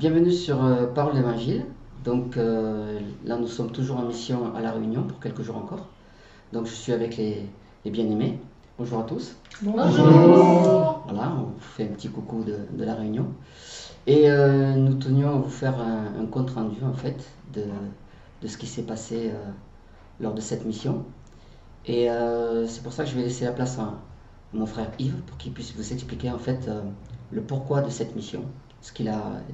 Bienvenue sur Parole d'Évangile. Donc là, nous sommes toujours en mission à La Réunion pour quelques jours encore. Donc je suis avec les bien-aimés. Bonjour à tous. Bonjour. Voilà, on vous fait un petit coucou de La Réunion. Et nous tenions à vous faire un compte rendu en fait de ce qui s'est passé lors de cette mission. Et c'est pour ça que je vais laisser la place à mon frère Yves pour qu'il puisse vous expliquer en fait le pourquoi de cette mission.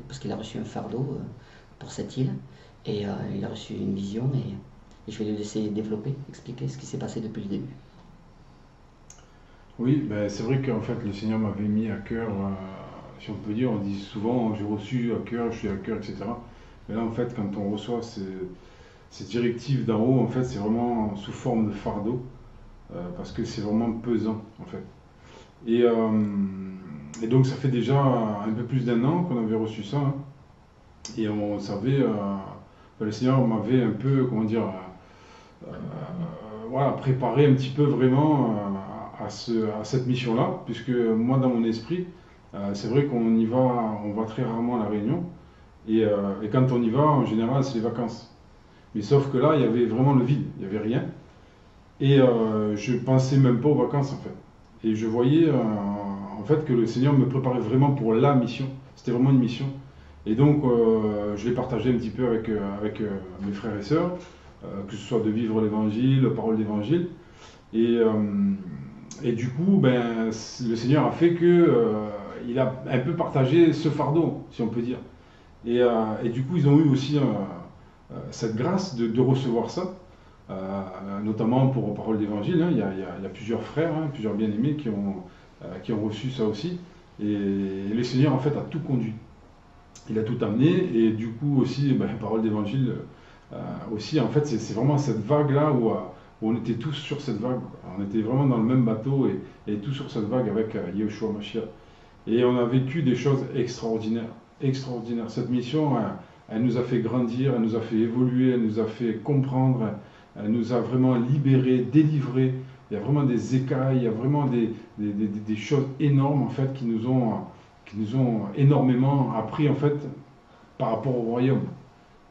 Parce qu'il a reçu un fardeau pour cette île et il a reçu une vision et je vais lui laisser développer, expliquer ce qui s'est passé depuis le début. Oui, ben, c'est vrai qu'en fait le Seigneur m'avait mis à cœur, si on peut dire, on dit souvent j'ai reçu à cœur, je suis à cœur, etc. Mais là en fait quand on reçoit ces directives d'en haut, en fait c'est vraiment sous forme de fardeau, parce que c'est vraiment pesant en fait. Et, euh, et donc ça fait déjà un peu plus d'un an qu'on avait reçu ça, hein. Et on savait, le Seigneur m'avait un peu, comment dire, voilà, préparé un petit peu vraiment à cette mission-là, puisque moi dans mon esprit, c'est vrai qu'on y va, on va très rarement à La Réunion, et quand on y va, en général, c'est les vacances. Mais sauf que là, il y avait vraiment le vide, il n'y avait rien, et je pensais même pas aux vacances en fait. Et je voyais en fait que le Seigneur me préparait vraiment pour la mission. C'était vraiment une mission. Et donc, je l'ai partagé un petit peu avec mes frères et sœurs, que ce soit de vivre l'évangile, la parole d'évangile. Et, euh, et du coup, ben, le Seigneur a fait que il a un peu partagé ce fardeau, si on peut dire. Et du coup, ils ont eu aussi cette grâce de recevoir ça, notamment pour parole d'évangile, hein. Il y a plusieurs frères, hein, plusieurs bien-aimés qui ont reçu ça aussi. Et le Seigneur, en fait, a tout conduit. Il a tout amené, et du coup aussi, ben, parole d'évangile aussi, en fait, c'est vraiment cette vague-là où on était tous sur cette vague. On était vraiment dans le même bateau et tous sur cette vague avec Yeshua Mashiach. Et on a vécu des choses extraordinaires, extraordinaires. Cette mission, elle nous a fait grandir, elle nous a fait évoluer, elle nous a fait comprendre, elle nous a vraiment libérés, délivrés. Il y a vraiment des écailles, il y a vraiment des choses énormes en fait qui nous ont énormément appris en fait par rapport au royaume.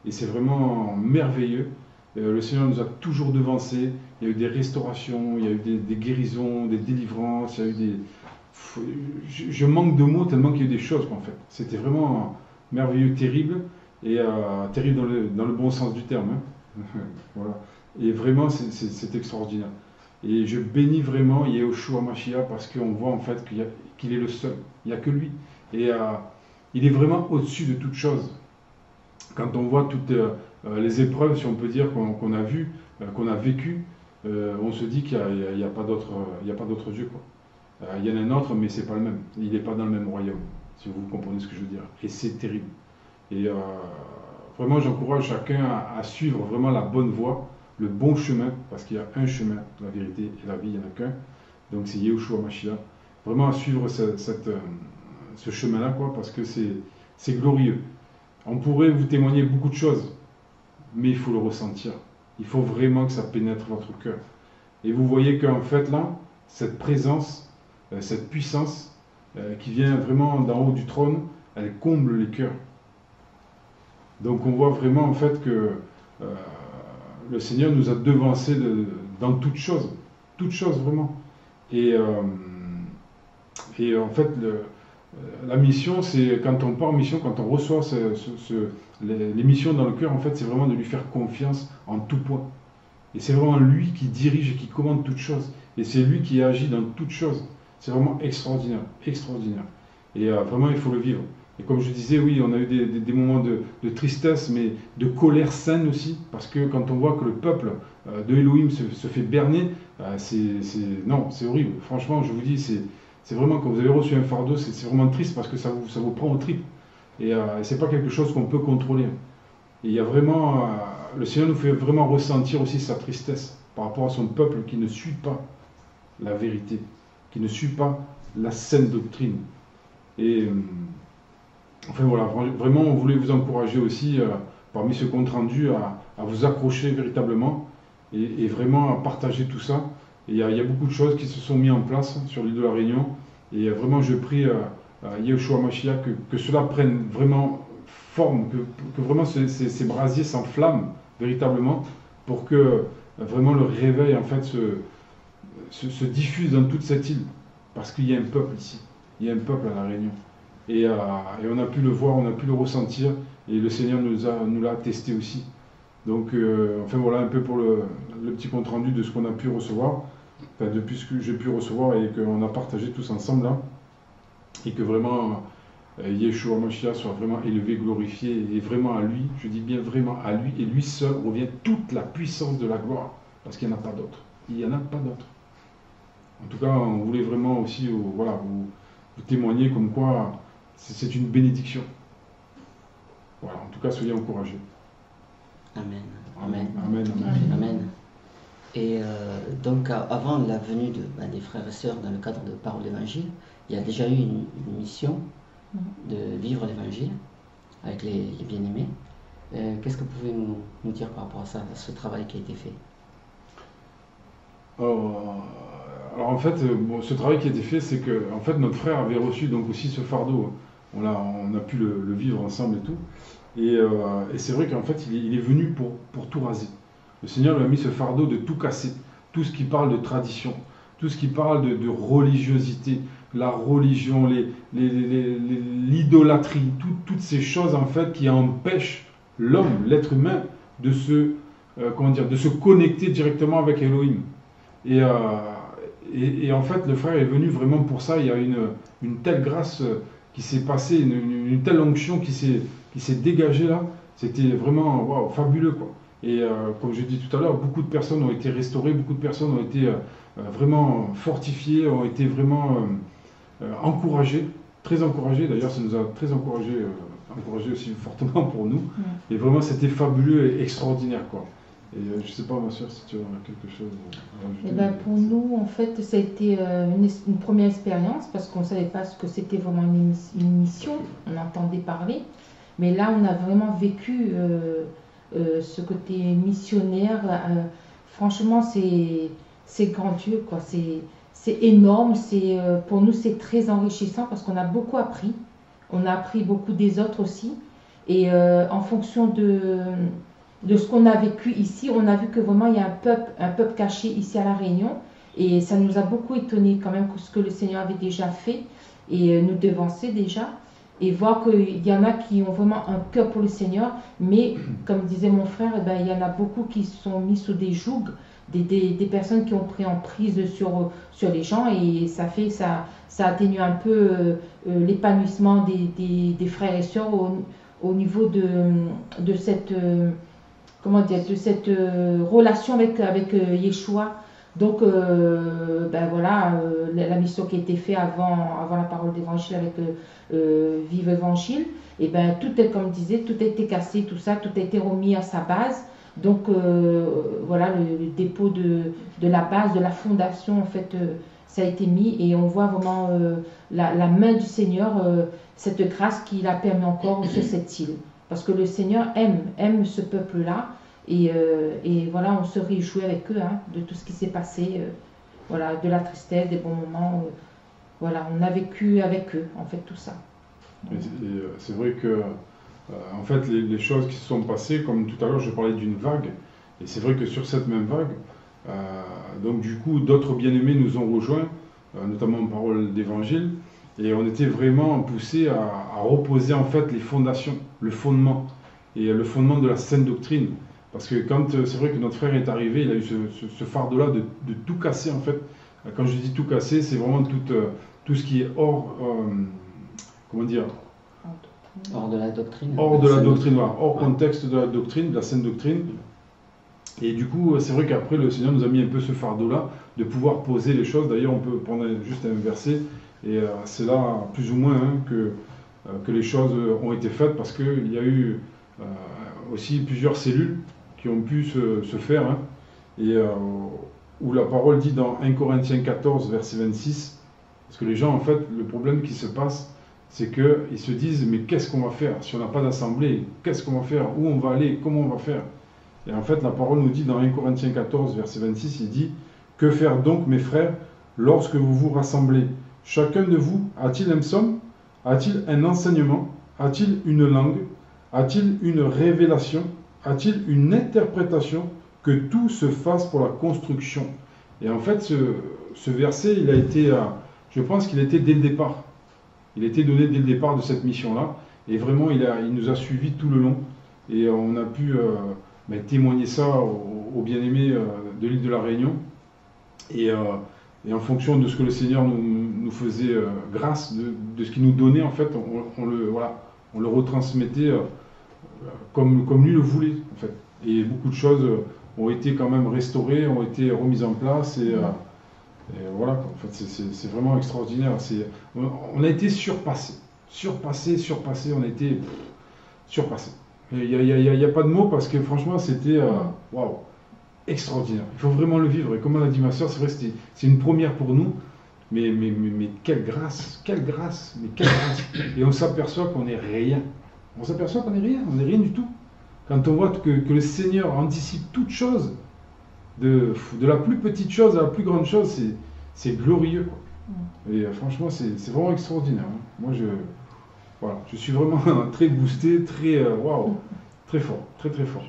Et c'est vraiment merveilleux. Le Seigneur nous a toujours devancés. Il y a eu des restaurations, il y a eu des guérisons, des délivrances, il y a eu des... Je manque de mots tellement qu'il y a eu des choses en fait. C'était vraiment merveilleux, terrible, et terrible dans le bon sens du terme, hein. Voilà. Et vraiment, c'est extraordinaire. Et je bénis vraiment Yeshua Mashiach parce qu'on voit en fait qu'il est le seul. Il n'y a que lui. Et il est vraiment au-dessus de toute chose. Quand on voit toutes les épreuves, si on peut dire, qu'on a vues, qu'on a vécues, on se dit qu'il n'y a pas d'autre Dieu, quoi. Il y en a un autre, mais c'est pas le même. Il n'est pas dans le même royaume, si vous comprenez ce que je veux dire. Et c'est terrible. Et vraiment, j'encourage chacun à suivre vraiment la bonne voie, le bon chemin, parce qu'il y a un chemin, la vérité et la vie, il n'y en a qu'un. Donc c'est Yeshua Mashiach. Vraiment à suivre ce chemin-là, quoi, parce que c'est glorieux. On pourrait vous témoigner beaucoup de choses, mais il faut le ressentir. Il faut vraiment que ça pénètre votre cœur. Et vous voyez qu'en fait là, cette présence, cette puissance qui vient vraiment d'en haut du trône, elle comble les cœurs. Donc on voit vraiment en fait que le Seigneur nous a devancés dans toutes choses vraiment. Et, en fait, la mission, c'est quand on part en mission, quand on reçoit les missions dans le cœur, en fait, c'est vraiment de lui faire confiance en tout point. Et c'est vraiment lui qui dirige et qui commande toutes choses. Et c'est lui qui agit dans toutes choses. C'est vraiment extraordinaire, extraordinaire. Et vraiment, il faut le vivre. Et comme je disais, oui, on a eu des moments de tristesse, mais de colère saine aussi, parce que quand on voit que le peuple de Elohim se fait berner, non, c'est horrible. Franchement, je vous dis, c'est vraiment, quand vous avez reçu un fardeau, c'est vraiment triste parce que ça vous prend aux tripes. Et c'est pas quelque chose qu'on peut contrôler. Et il y a vraiment, le Seigneur nous fait vraiment ressentir aussi sa tristesse par rapport à son peuple qui ne suit pas la vérité, qui ne suit pas la saine doctrine. Et enfin voilà, vraiment on voulait vous encourager aussi, parmi ce compte rendu, à vous accrocher véritablement et vraiment à partager tout ça. Et il y a beaucoup de choses qui se sont mises en place sur l'île de la Réunion. Et vraiment je prie Yeshua Mashiach que cela prenne vraiment forme, que vraiment ces brasiers s'enflamment véritablement pour que vraiment le réveil en fait se diffuse dans toute cette île. Parce qu'il y a un peuple ici, il y a un peuple à La Réunion. Et on a pu le voir, on a pu le ressentir, et le Seigneur nous l'a attesté aussi. Donc, enfin voilà un peu pour le petit compte rendu de ce qu'on a pu recevoir, enfin, depuis ce que j'ai pu recevoir et qu'on a partagé tous ensemble là, et que vraiment Yeshua Mashiach soit vraiment élevé, glorifié, et vraiment à lui, je dis bien vraiment à lui, et lui seul revient toute la puissance de la gloire, parce qu'il n'y en a pas d'autre. Il n'y en a pas d'autre. En tout cas, on voulait vraiment aussi voilà, vous témoigner comme quoi c'est une bénédiction. Voilà, en tout cas, soyez encouragés. Amen. Amen. Amen. Amen. Amen. Amen. Et donc, avant la venue des frères et sœurs dans le cadre de Parole d'Évangile, il y a déjà eu une mission de vivre l'Évangile avec les bien-aimés. Qu'est-ce que vous pouvez nous dire par rapport à ça, à ce travail qui a été fait? Alors en fait, ce travail qui a été fait, c'est que en fait, notre frère avait reçu donc aussi ce fardeau. On a pu le vivre ensemble et tout. Et c'est vrai qu'en fait, il est venu pour tout raser. Le Seigneur lui a mis ce fardeau de tout casser. Tout ce qui parle de tradition, tout ce qui parle de religiosité, la religion, l'idolâtrie, toutes ces choses en fait qui empêchent l'homme, l'être humain, de se connecter directement avec Elohim. Et en fait, le frère est venu vraiment pour ça. Il y a une telle grâce qui s'est passée, une telle onction qui s'est dégagée là. C'était vraiment wow, fabuleux, quoi. Et comme je dis tout à l'heure, beaucoup de personnes ont été restaurées, beaucoup de personnes ont été vraiment fortifiées, ont été vraiment encouragées, très encouragées. D'ailleurs, ça nous a très encouragés aussi fortement pour nous. Et vraiment, c'était fabuleux et extraordinaire, quoi. Et je ne sais pas, ma soeur, si tu as quelque chose à rajouter. Et ben pour nous, en fait, ça a été une première expérience parce qu'on ne savait pas ce que c'était vraiment une mission. On entendait parler. Mais là, on a vraiment vécu ce côté missionnaire. Franchement, c'est grandiose, quoi. C'est énorme. Pour nous, c'est très enrichissant parce qu'on a beaucoup appris. On a appris beaucoup des autres aussi. Et en fonction de ce qu'on a vécu ici, on a vu que vraiment il y a un peuple caché ici à La Réunion, et ça nous a beaucoup étonné quand même ce que le Seigneur avait déjà fait et nous devançait déjà, et voir qu'il y en a qui ont vraiment un cœur pour le Seigneur, mais comme disait mon frère, eh ben, il y en a beaucoup qui sont mis sous des jougs, des personnes qui ont pris en prise sur les gens, et ça atténue un peu l'épanouissement des frères et sœurs au niveau de cette relation avec Yeshua. Donc, ben voilà, la mission qui a été faite avant la parole d'évangile avec Vive Évangile, et ben tout est, comme je disais, tout a été cassé, tout ça, tout a été remis à sa base. Donc, voilà, le dépôt de la base, de la fondation, en fait, ça a été mis, et on voit vraiment la main du Seigneur, cette grâce qu'il a permis encore sur cette île. Parce que le Seigneur aime ce peuple-là, et voilà, on se réjouit avec eux de tout ce qui s'est passé, voilà, de la tristesse, des bons moments, voilà, on a vécu avec eux, en fait, tout ça. C'est vrai que, en fait, les choses qui se sont passées, comme tout à l'heure, je parlais d'une vague, et c'est vrai que sur cette même vague, donc du coup, d'autres bien-aimés nous ont rejoints, notamment en parole d'évangile, et on était vraiment poussés à reposer en fait les fondations, le fondement, et le fondement de la sainte doctrine. Parce que quand c'est vrai que notre frère est arrivé, il a eu ce fardeau-là de tout casser en fait. Quand je dis tout casser, c'est vraiment tout ce qui est hors, comment dire, hors de la doctrine. Hors de la doctrine, voilà, hors contexte de la doctrine, de la sainte doctrine. Et du coup, c'est vrai qu'après, le Seigneur nous a mis un peu ce fardeau-là, de pouvoir poser les choses. D'ailleurs, on peut prendre juste un verset, et c'est là, plus ou moins, que les choses ont été faites, parce qu'il y a eu aussi plusieurs cellules qui ont pu se faire, et où la parole dit dans 1 Corinthiens 14, verset 26, parce que les gens, en fait, le problème qui se passe, c'est qu'ils se disent, mais qu'est-ce qu'on va faire si on n'a pas d'assemblée? Qu'est-ce qu'on va faire? Où on va aller? Comment on va faire? Et en fait, la parole nous dit dans 1 Corinthiens 14, verset 26, il dit, que faire donc, mes frères, lorsque vous vous rassemblez? Chacun de vous a-t-il un psaume? A-t-il un enseignement? A-t-il une langue? A-t-il une révélation? A-t-il une interprétation? Que tout se fasse pour la construction. Et en fait, ce verset, il a été, je pense qu'il était dès le départ. Il a été donné dès le départ de cette mission-là. Et vraiment, il nous a suivis tout le long. Et on a pu témoigner ça aux bien-aimés de l'île de la Réunion. Et en fonction de ce que le Seigneur nous faisait grâce, de ce qu'il nous donnait, en fait, on le retransmettait comme lui le voulait, en fait. Et beaucoup de choses ont été quand même restaurées, ont été remises en place. Et voilà, en fait, c'est vraiment extraordinaire. On a été surpassé, on a été surpassé. Il n'y a pas de mots parce que franchement, c'était waouh, extraordinaire. Il faut vraiment le vivre. Et comme l'a dit ma soeur, c'est vrai que c'est une première pour nous. Mais quelle grâce, quelle grâce, mais quelle grâce. Et on s'aperçoit qu'on n'est rien. On s'aperçoit qu'on n'est rien, on n'est rien du tout. Quand on voit que le Seigneur anticipe toute chose, de la plus petite chose à la plus grande chose, c'est glorieux, quoi. Et franchement, c'est vraiment extraordinaire. Hein. Moi, je suis vraiment très boosté, très waouh, très fort, très très fort.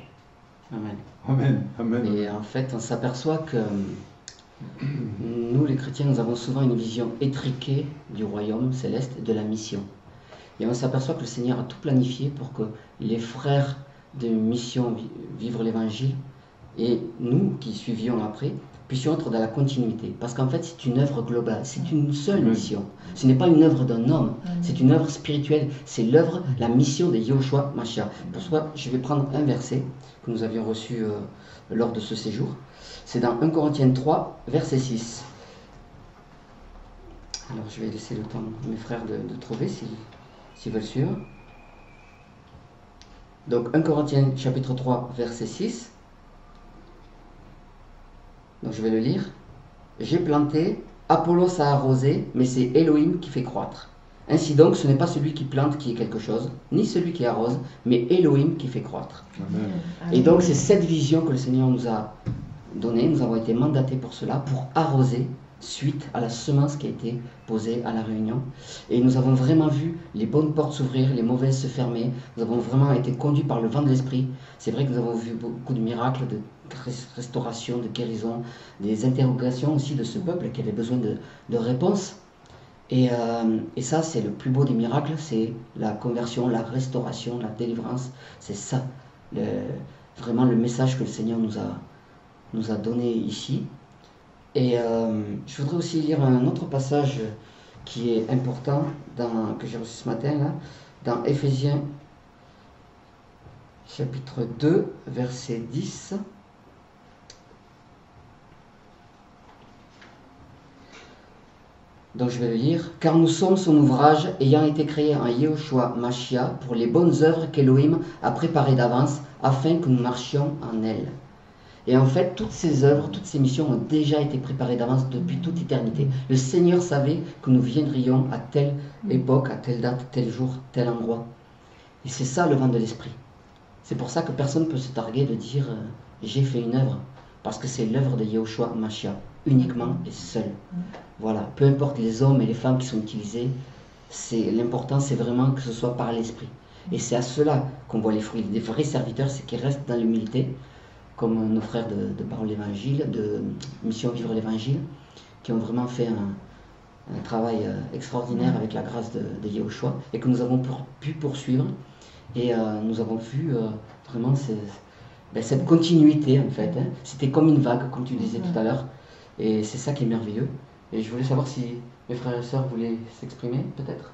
Amen. Amen, amen. Et en fait, on s'aperçoit que nous, les chrétiens, nous avons souvent une vision étriquée du royaume céleste et de la mission. Et on s'aperçoit que le Seigneur a tout planifié pour que les frères de mission vivre l'évangile et nous qui suivions après puissions être dans la continuité. Parce qu'en fait, c'est une œuvre globale, c'est une seule mission. Ce n'est pas une œuvre d'un homme, c'est une œuvre spirituelle. C'est l'œuvre, la mission de Yahushua Mashiach. Pour cela, je vais prendre un verset que nous avions reçu lors de ce séjour. C'est dans 1 Corinthiens 3, verset 6. Alors, je vais laisser le temps à mes frères de trouver s'ils veulent suivre. Donc 1 Corinthiens chapitre 3 verset 6. Donc je vais le lire. J'ai planté, Apollos a arrosé, mais c'est Elohim qui fait croître. Ainsi donc, ce n'est pas celui qui plante qui est quelque chose, ni celui qui arrose, mais Elohim qui fait croître. Amen. Et donc c'est cette vision que le Seigneur nous a donnée. Nous avons été mandatés pour cela, pour arroser suite à la semence qui a été posée à la Réunion. Et nous avons vraiment vu les bonnes portes s'ouvrir, les mauvaises se fermer. Nous avons vraiment été conduits par le vent de l'Esprit. C'est vrai que nous avons vu beaucoup de miracles, de restauration, de guérison, des interrogations aussi de ce peuple qui avait besoin de réponses. Et ça, c'est le plus beau des miracles, c'est la conversion, la restauration, la délivrance. C'est ça, vraiment le message que le Seigneur nous a donné ici. Et je voudrais aussi lire un autre passage qui est important, que j'ai reçu ce matin, là, dans Éphésiens chapitre 2, verset 10. Donc je vais le lire. « Car nous sommes son ouvrage, ayant été créés en Yahushua Mashiach pour les bonnes œuvres qu'Elohim a préparées d'avance, afin que nous marchions en elles. » Et en fait, toutes ces œuvres, toutes ces missions ont déjà été préparées d'avance depuis toute éternité. Le Seigneur savait que nous viendrions à telle époque, à telle date, tel jour, tel endroit. Et c'est ça le vent de l'esprit. C'est pour ça que personne ne peut se targuer de dire j'ai fait une œuvre. Parce que c'est l'œuvre de Yahushua Mashiach, uniquement et seul. Voilà, peu importe les hommes et les femmes qui sont utilisés, l'important c'est vraiment que ce soit par l'esprit. Et c'est à cela qu'on voit les fruits. Des vrais serviteurs, c'est qu'ils restent dans l'humilité, comme nos frères de Parole l'Évangile, de Mission Vivre l'Évangile, qui ont vraiment fait un travail extraordinaire avec la grâce de Yahushua, et que nous avons pu poursuivre. Et nous avons vu vraiment cette continuité, en fait. Hein. C'était comme une vague, comme tu disais tout à l'heure. Et c'est ça qui est merveilleux. Et je voulais savoir si mes frères et sœurs voulaient s'exprimer, peut-être.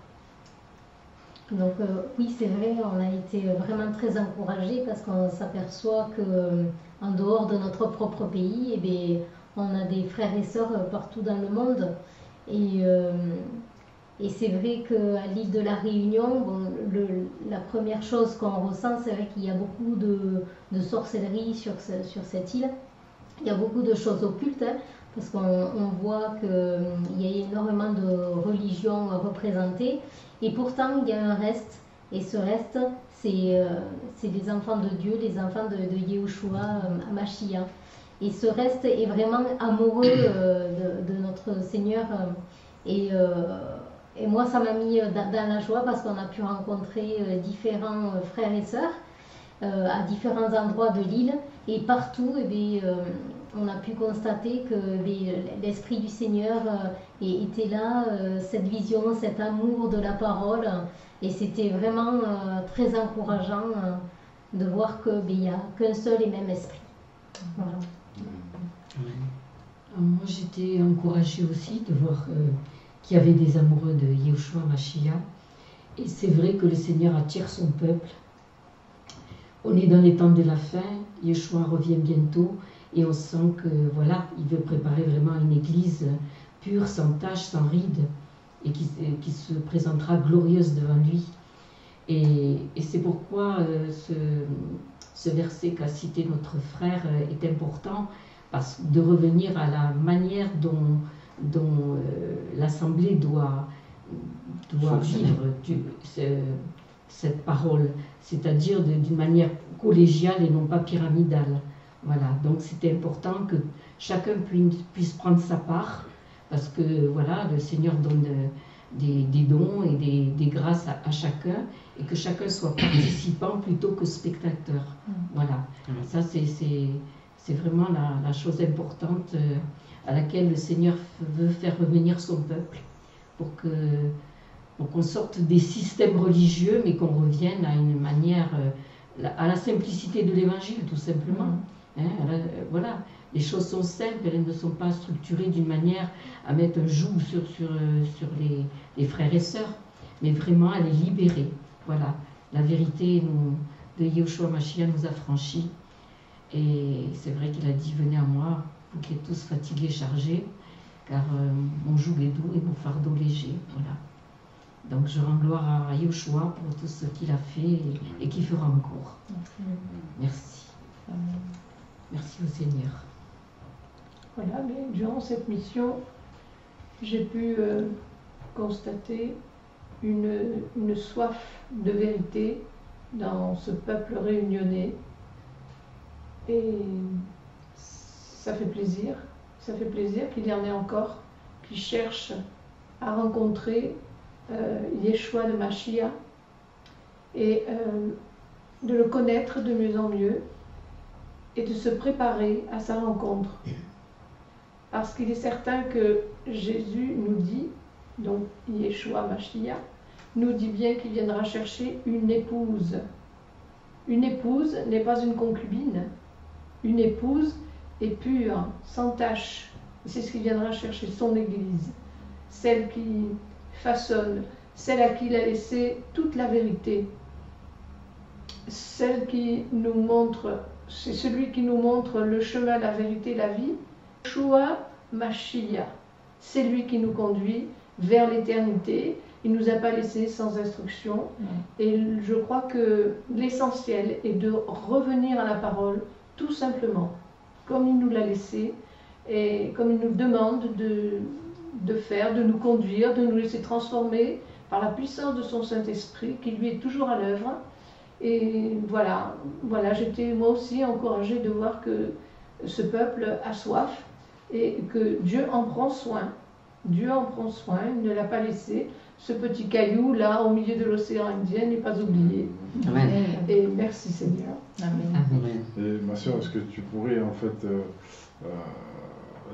Donc oui, c'est vrai, on a été vraiment très encouragés parce qu'on s'aperçoit que en dehors de notre propre pays, eh bien, on a des frères et sœurs partout dans le monde. Et c'est vrai qu'à l'île de la Réunion, bon, la première chose qu'on ressent, c'est vrai qu'il y a beaucoup de sorcellerie sur cette île. Il y a beaucoup de choses occultes, hein, parce qu'on voit qu'il y a énormément de religions représentées. Et pourtant, il y a un reste. Et ce reste, c'est des enfants de Dieu, les enfants de Yahushua Mashiach. Et ce reste est vraiment amoureux de notre Seigneur. Et Et moi, ça m'a mis dans la joie parce qu'on a pu rencontrer différents frères et sœurs à différents endroits de l'île. Et partout, on a pu constater que l'Esprit du Seigneur était là, cette vision, cet amour de la parole. Et c'était vraiment très encourageant de voir qu'il n'y a qu'un seul et même esprit. Voilà. Moi, j'étais encouragée aussi de voir qu'il y avait des amoureux de Yeshua Mashiach. Et c'est vrai que le Seigneur attire son peuple. On est dans les temps de la fin, Yeshua revient bientôt et on sent que voilà, il veut préparer vraiment une église pure, sans tache, sans ride et qui se présentera glorieuse devant lui. Et c'est pourquoi ce verset qu'a cité notre frère est important, parce de revenir à la manière dont l'Assemblée doit vivre cette parole, c'est-à-dire d'une manière collégiale et non pas pyramidale. Voilà, donc c'était important que chacun puisse prendre sa part, parce que voilà, le Seigneur donne des dons et des grâces à chacun, et que chacun soit participant plutôt que spectateur. Voilà, ça c'est vraiment la chose importante à laquelle le Seigneur veut faire revenir son peuple, pour qu'on sorte des systèmes religieux, mais qu'on revienne à une manière, à la simplicité de l'évangile, tout simplement. Voilà, les choses sont simples, elles ne sont pas structurées d'une manière à mettre un joug sur les frères et sœurs, mais vraiment à les libérer. Voilà, la vérité de Yeshua Mashiach nous a franchis. Et c'est vrai qu'il a dit, venez à moi, vous qui êtes tous fatigués et chargés, car mon joug est doux et mon fardeau léger. Voilà. Donc je rends gloire à Yeshua pour tout ce qu'il a fait et qu'il fera encore. Merci. Merci au Seigneur. Voilà, mais durant cette mission, j'ai pu constater une soif de vérité dans ce peuple réunionnais. Et ça fait plaisir qu'il y en ait encore qui cherchent à rencontrer Yeshua le Mashiach et de le connaître de mieux en mieux et de se préparer à sa rencontre. Parce qu'il est certain que Jésus nous dit, donc Yeshua Mashiach, nous dit bien qu'il viendra chercher une épouse. Une épouse n'est pas une concubine. Une épouse est pure, sans tache. C'est ce qu'il viendra chercher, son Église. Celle qui façonne, celle à qui il a laissé toute la vérité. Celle qui nous montre, c'est celui qui nous montre le chemin, la vérité, la vie. Yeshua Mashiach, c'est lui qui nous conduit vers l'éternité. Il ne nous a pas laissés sans instruction. Et je crois que l'essentiel est de revenir à la parole, tout simplement, comme il nous l'a laissé, et comme il nous demande de faire, de nous conduire, de nous laisser transformer par la puissance de son Saint-Esprit, qui lui est toujours à l'œuvre. Et voilà, j'étais moi aussi encouragée de voir que ce peuple a soif, et que Dieu en prend soin. Dieu en prend soin, il ne l'a pas laissé. Ce petit caillou là au milieu de l'océan Indien n'est pas oublié. Amen. Et merci Seigneur. Amen. Amen. Et ma soeur, est-ce que tu pourrais en fait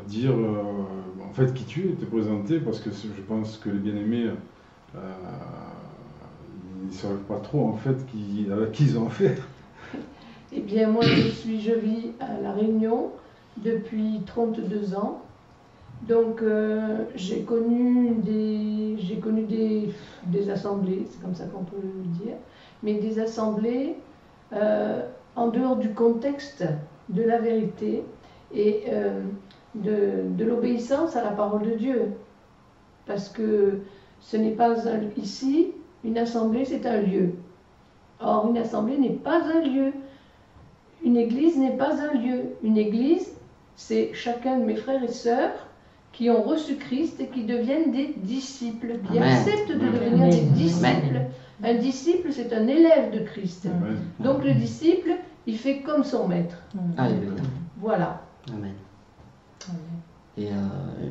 dire en fait qui tu es, te présenter, parce que je pense que les bien-aimés ils ne savent pas trop en fait qui ils ont affaire. Eh bien moi je vis à La Réunion depuis 32 ans. Donc j'ai connu des assemblées, c'est comme ça qu'on peut le dire, mais des assemblées en dehors du contexte de la vérité et de l'obéissance à la parole de Dieu. Parce que ce n'est pas ici, une assemblée c'est un lieu. Or une assemblée n'est pas un lieu. Une église n'est pas un lieu. Une église, c'est chacun de mes frères et sœurs qui ont reçu Christ et qui deviennent des disciples, qui acceptent de devenir des disciples. Un disciple, c'est un élève de Christ. Amen. Donc le disciple, il fait comme son maître. Alléluia. Voilà. Amen. Et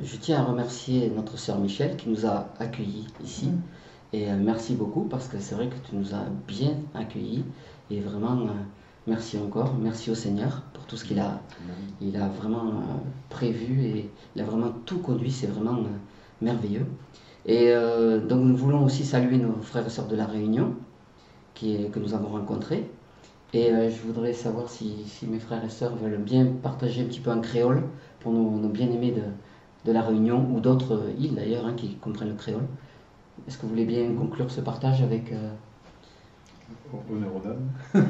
je tiens à remercier notre sœur Michel qui nous a accueillis ici. Et merci beaucoup parce que c'est vrai que tu nous as bien accueillis. Et vraiment, merci encore. Merci au Seigneur pour tout ce qu'il a, il a vraiment prévu et il a vraiment tout conduit. C'est vraiment merveilleux. Et donc nous voulons aussi saluer nos frères et sœurs de la Réunion que nous avons rencontrés. Et je voudrais savoir si mes frères et sœurs veulent bien partager un petit peu en créole pour nos bien-aimés de la Réunion ou d'autres îles d'ailleurs qui comprennent le créole. Est-ce que vous voulez bien conclure ce partage avec... Honneur aux dames.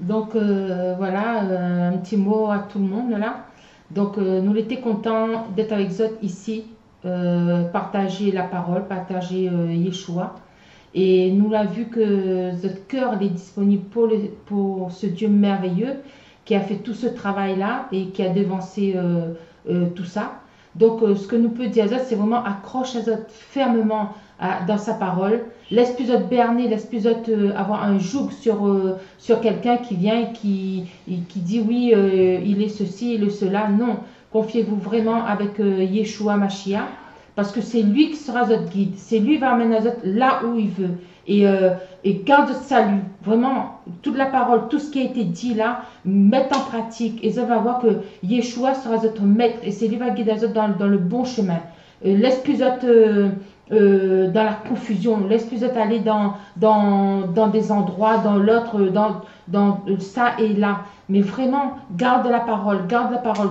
Donc voilà, un petit mot à tout le monde là. Donc nous étions contents d'être avec Zot ici, partager la parole, partager Yeshua. Et nous l'avons vu que notre cœur est disponible pour ce Dieu merveilleux qui a fait tout ce travail-là et qui a devancé tout ça. Donc ce que nous peut dire Zot, c'est vraiment accroche à Zot fermement dans sa parole. Laisse plus Zot berner, laisse plus Zot avoir un joug sur quelqu'un qui vient et qui dit oui, il est ceci, il est cela. Non, confiez-vous vraiment avec Yeshua Mashiach. Parce que c'est lui qui sera notre guide. C'est lui qui va amener notre là où il veut. Et garde notre salut. Vraiment, toute la parole, tout ce qui a été dit là, mettre en pratique. Et ça va voir que Yeshua sera notre maître. Et c'est lui qui va guider notre dans le bon chemin. Laisse plus notre dans la confusion. Laisse plus notre aller dans des endroits, dans l'autre, dans ça et là. Mais vraiment, garde la parole,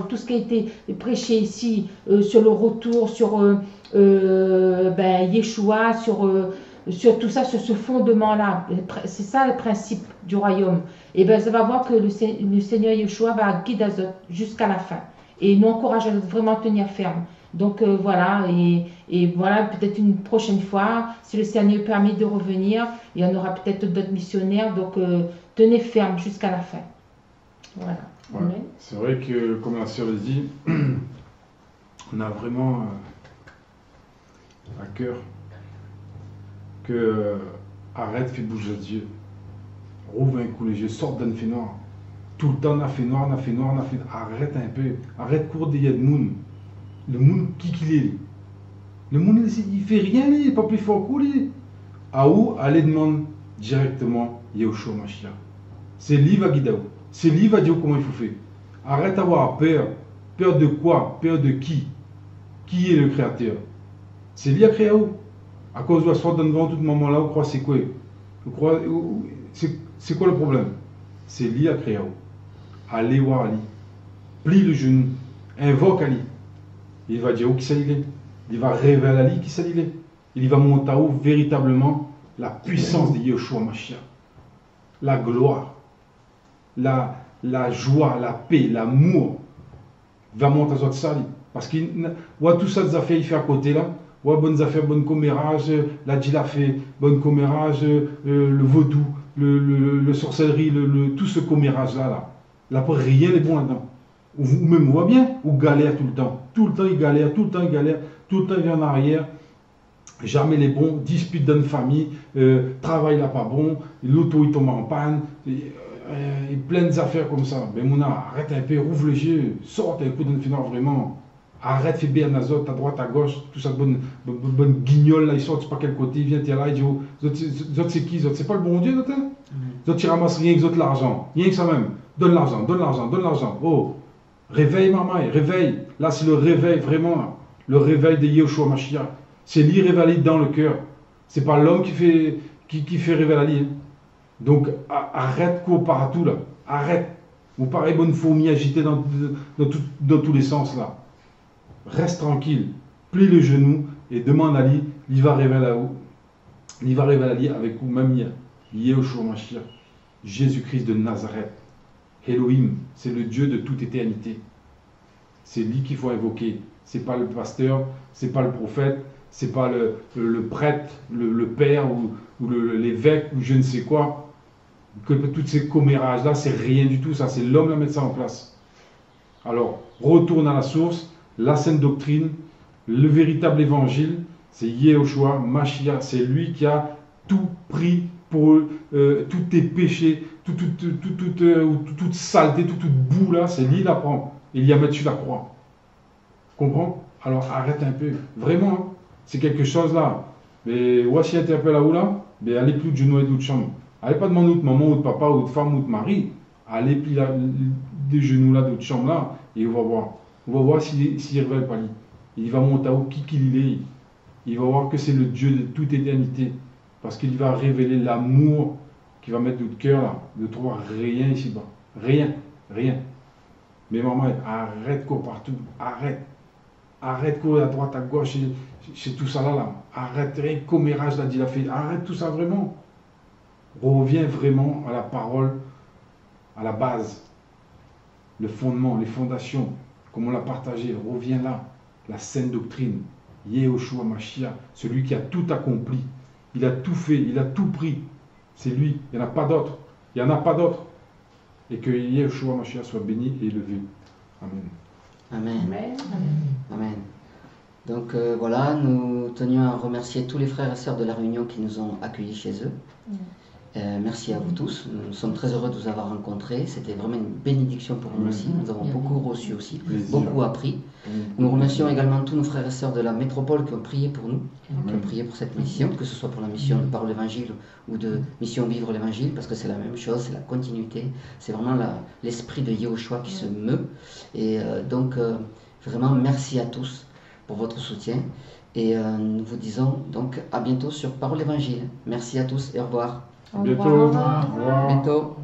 tout ce qui a été prêché ici, sur le retour, sur Yeshua, sur tout ça, sur ce fondement-là. C'est ça le principe du royaume. Et ça va voir que le Seigneur Yeshua va guider jusqu'à la fin. Et nous encourage à vraiment tenir ferme. Donc voilà, et voilà, peut-être une prochaine fois, si le Seigneur permet de revenir, il y en aura peut-être d'autres missionnaires. Donc tenez ferme jusqu'à la fin. Voilà. Ouais. C'est vrai que, comme la sœur l'a dit, on a vraiment à cœur que arrête, fais bouger les yeux, rouvre un coup les yeux, sort d'un fait noir. Tout le temps, on a fait noir. Arrête un peu, arrête court des Yadmoun. Le monde qui qu'il est. Le monde, il fait rien, il n'est pas plus fort que lui. À où aller demander directement Yeshua Mashiach. C'est lui qui va guider. C'est lui qui va dire comment il faut faire. Arrête d'avoir peur. Peur de quoi? Peur de qui? Qui est le créateur? C'est lui qui a créé où? À cause de la sorte devant tout moment là, on croit c'est quoi? C'est quoi le problème? C'est lui qui a créé où? Allez voir Ali. Plie le genou. Invoque Ali. Il va dire où qui ça il est. Il va révéler à Ali qui ça il est. Il va monter à où véritablement la puissance de Yeshua Mashiach. La gloire. La joie, la paix, l'amour va monter à votre salle. Parce qu'il voit tout ça des affaires il fait à côté là. Ouais, bonnes affaires, bonne commérage, la fait, bonne commérage, le vaudou, le sorcellerie, tout ce commérage là. Là, pour rien n'est bon là-dedans. Ou même, on voit bien, ou galère tout le temps. Tout le temps, il galère, tout le temps, il vient en arrière. Jamais les bons, dispute dans une famille, travail là pas bon, l'auto il tombe en panne, et plein d'affaires comme ça. Mais mon arrête un peu, rouvre les yeux, sort un peu d'un final vraiment. Arrête, fais bien à droite, à gauche, tout ça, bonne guignole là, ils sortent par quel côté, il vient, t'es là, il dit, oh, c'est qui, c'est pas le bon Dieu, tu ramasses rien que l'argent, rien que ça même. Donne l'argent. Oh, réveille, maman, réveille. Là, c'est le réveil, vraiment, le réveil de Yeshua Mashiach. C'est lui révélé dans le cœur. C'est pas l'homme qui fait révéler. Donc, arrête cours partout, là. Arrête. Vous parlez bonne fourmi agitée dans tous les sens, là. Reste tranquille. Plie le genou et demande à lui, il va révéler à où. Il va révéler avec vous, même Yeshua Mashiach. Jésus-Christ de Nazareth. Elohim, c'est le Dieu de toute éternité. C'est lui qu'il faut invoquer. C'est pas le pasteur, c'est pas le prophète, c'est pas le prêtre, le père ou l'évêque ou je ne sais quoi. Que toutes ces commérages-là, c'est rien du tout. Ça, c'est l'homme qui met ça en place. Alors, retourne à la source, la sainte doctrine, le véritable évangile, c'est Yeshua Mashiach. C'est lui qui a tout pris pour tous tes péchés, toute saleté, toute boue là, c'est lui qui la prend. Et il y a mis sur la croix. Comprends? Alors arrête un peu. Vraiment, hein. C'est quelque chose là. Mais voici un peu là où là, mais allez plus de genoux et de chambre. Allez pas demander de maman ou de papa ou de femme ou de mari. Allez plus des genoux là, de chambre là, et on va voir. On va voir s'il révèle pas lui. Il va monter à où qui qu'il est. Il va voir que c'est le Dieu de toute éternité. Parce qu'il va révéler l'amour qu'il va mettre dans le cœur là. Ne trouver rien ici-bas. Rien. Rien. Mais maman, arrête de courir partout. Arrête. Arrête de courir à droite, à gauche, chez tout ça là. Arrête, rien que commérage là, dit la fille. Arrête tout ça vraiment. Reviens vraiment à la parole, à la base. Le fondement, les fondations, comme on l'a partagé. Reviens là. La saine doctrine. Yehoshua Mashiach, celui qui a tout accompli. Il a tout fait, il a tout pris. C'est lui, il n'y en a pas d'autre. Il n'y en a pas d'autre. Et que Yehoshua Mashiach soit béni et élevé. Amen. Amen. Amen. Amen. Donc voilà, nous tenions à remercier tous les frères et sœurs de la Réunion qui nous ont accueillis chez eux. Merci à vous tous. Nous sommes très heureux de vous avoir rencontrés. C'était vraiment une bénédiction pour nous aussi. Nous avons beaucoup reçu aussi, beaucoup appris. Nous remercions également tous nos frères et sœurs de la métropole qui ont prié pour nous, qui ont prié pour cette mission, que ce soit pour la mission de Parole l'Évangile ou de mission Vivre l'Évangile, parce que c'est la même chose, c'est la continuité. C'est vraiment l'esprit de Yehoshua qui se meut. Et donc, vraiment, merci à tous pour votre soutien. Et nous vous disons donc à bientôt sur Parole l'Évangile. Merci à tous et au revoir. À bientôt. Au revoir. Au revoir. À bientôt.